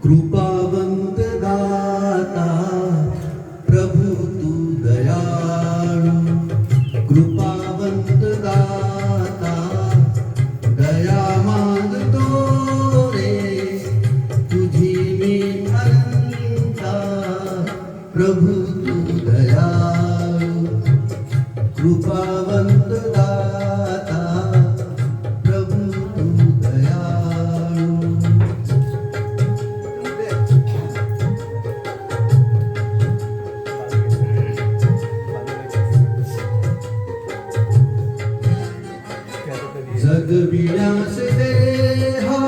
कृपावंत दाता प्रभु तू दयाळु, कृपावंत दाता दया मागतो रे तुझी मी अनंता प्रभु तू दयाळु, कृपावंत दाता प्रभु तू दयाळु. जगविण्यास देहा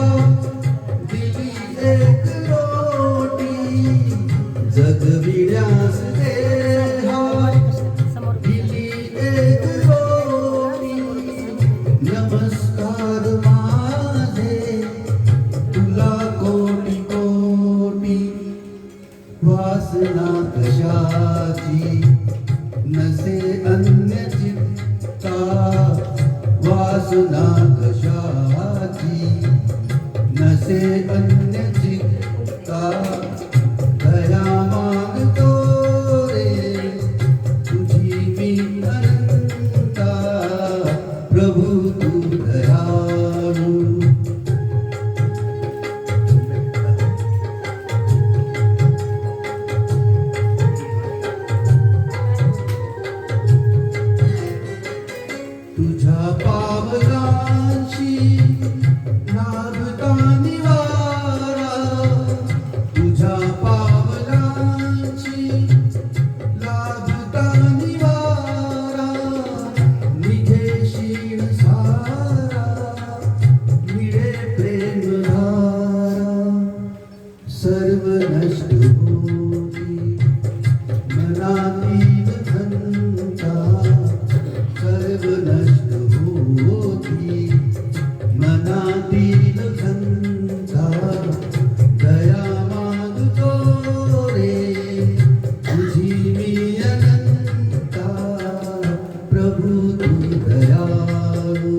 दिली एक रोटी, जगविण्यास देहा दिली एक रोटी. नमस्कार माझे तुला कोटी कोटी, वासना कशाची नसे अन्य चित्ता, वासना कशाची नसे अन्य चित्ता. दया मागतो रे तुझी मी अनंता प्रभु तू दयाळु. तुझ्या पावलांशी नाभता निवारा, तुझ्या पावलांशी लाभता निवारा. निघे क्षीण सारा मिळे प्रेमधारा, सर्व नष्ट होती मनातील खंता, सर्व नष्ट होती मनातील खंता. दया मागतो रे तुझी मी अनंता प्रभु तू दयाळु.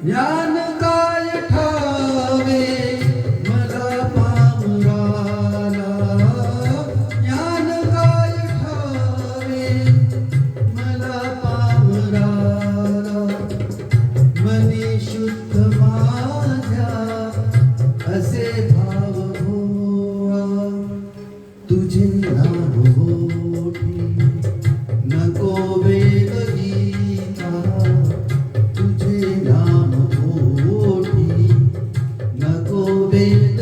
ज्ञान काय ठावे मला पामराला, ज्ञान काय ठावे मला पामराला. मनी शुद्ध माझ्या असे भाव भोळा, तुझे नाम मोठी नको वेद गीता, तुझे नाम मोठी नको वेद